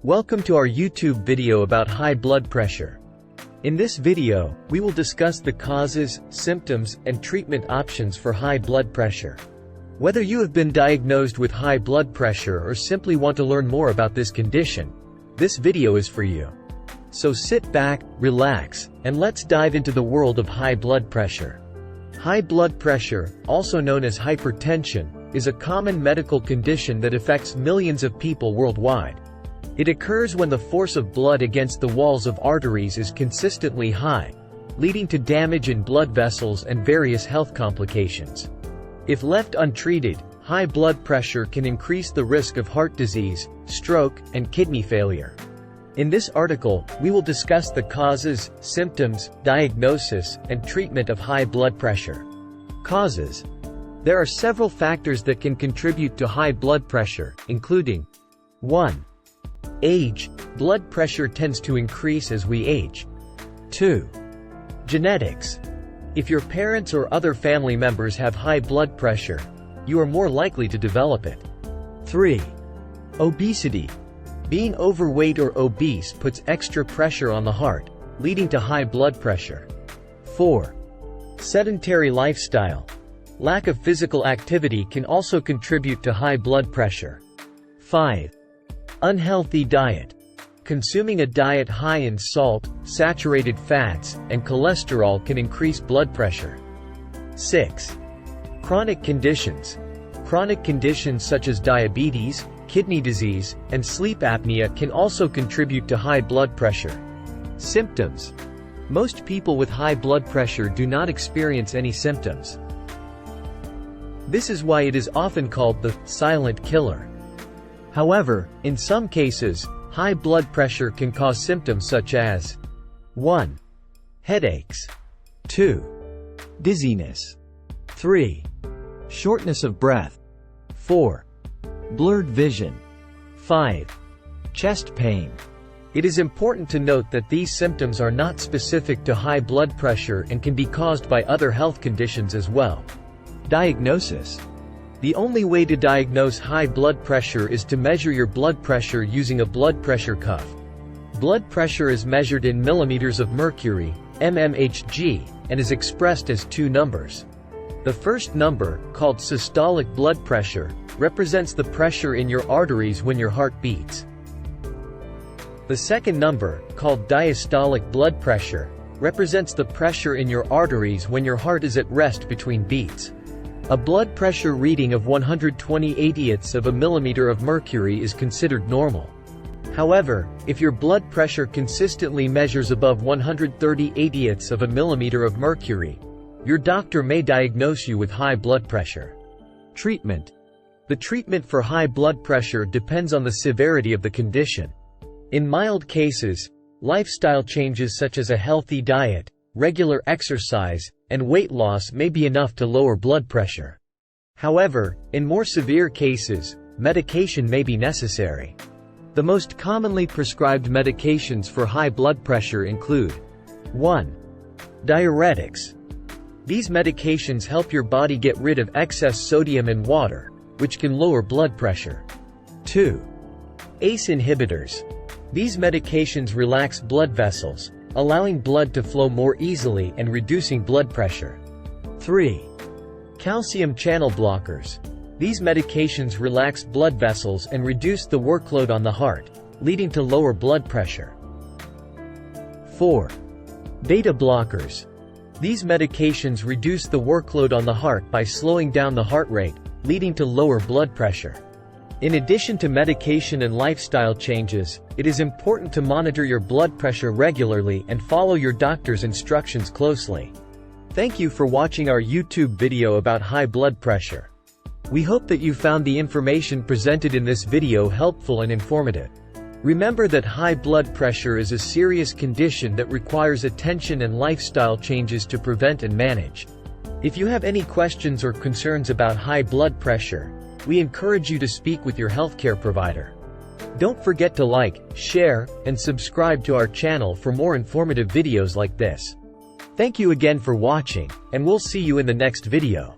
Welcome to our YouTube video about high blood pressure. In this video, we will discuss the causes, symptoms, and treatment options for high blood pressure. Whether you have been diagnosed with high blood pressure or simply want to learn more about this condition, this video is for you. So sit back, relax, and let's dive into the world of high blood pressure. High blood pressure, also known as hypertension, is a common medical condition that affects millions of people worldwide. It occurs when the force of blood against the walls of arteries is consistently high, leading to damage in blood vessels and various health complications. If left untreated, high blood pressure can increase the risk of heart disease, stroke, and kidney failure. In this article, we will discuss the causes, symptoms, diagnosis, and treatment of high blood pressure. Causes. There are several factors that can contribute to high blood pressure, including 1. Age. Blood pressure tends to increase as we age. 2. Genetics. If your parents or other family members have high blood pressure, you are more likely to develop it. 3. Obesity. Being overweight or obese puts extra pressure on the heart, leading to high blood pressure. 4. Sedentary lifestyle. Lack of physical activity can also contribute to high blood pressure. 5. Unhealthy diet. Consuming a diet high in salt, saturated fats, and cholesterol can increase blood pressure. 6. Chronic conditions. Chronic conditions such as diabetes, kidney disease, and sleep apnea can also contribute to high blood pressure. Symptoms. Most people with high blood pressure do not experience any symptoms. This is why it is often called the silent killer. However, in some cases, high blood pressure can cause symptoms such as 1. Headaches. 2. Dizziness. 3. Shortness of breath. 4. Blurred vision. 5. Chest pain. It is important to note that these symptoms are not specific to high blood pressure and can be caused by other health conditions as well. Diagnosis. The only way to diagnose high blood pressure is to measure your blood pressure using a blood pressure cuff. Blood pressure is measured in millimeters of mercury, mmHg, and is expressed as two numbers. The first number, called systolic blood pressure, represents the pressure in your arteries when your heart beats. The second number, called diastolic blood pressure, represents the pressure in your arteries when your heart is at rest between beats. A blood pressure reading of 120/80ths of a millimeter of mercury is considered normal. However, if your blood pressure consistently measures above 130/80ths of a millimeter of mercury, your doctor may diagnose you with high blood pressure. Treatment. The treatment for high blood pressure depends on the severity of the condition. In mild cases, lifestyle changes such as a healthy diet, regular exercise, and weight loss may be enough to lower blood pressure. However, in more severe cases, medication may be necessary. The most commonly prescribed medications for high blood pressure include 1. Diuretics. These medications help your body get rid of excess sodium and water, which can lower blood pressure. 2. ACE inhibitors. These medications relax blood vessels, allowing blood to flow more easily and reducing blood pressure. 3. Calcium channel blockers. These medications relax blood vessels and reduce the workload on the heart, leading to lower blood pressure. 4. Beta blockers. These medications reduce the workload on the heart by slowing down the heart rate, leading to lower blood pressure. In addition to medication and lifestyle changes, it is important to monitor your blood pressure regularly and follow your doctor's instructions closely. Thank you for watching our YouTube video about high blood pressure. We hope that you found the information presented in this video helpful and informative. Remember that high blood pressure is a serious condition that requires attention and lifestyle changes to prevent and manage. If you have any questions or concerns about high blood pressure, we encourage you to speak with your healthcare provider. Don't forget to like, share, and subscribe to our channel for more informative videos like this. Thank you again for watching, and we'll see you in the next video.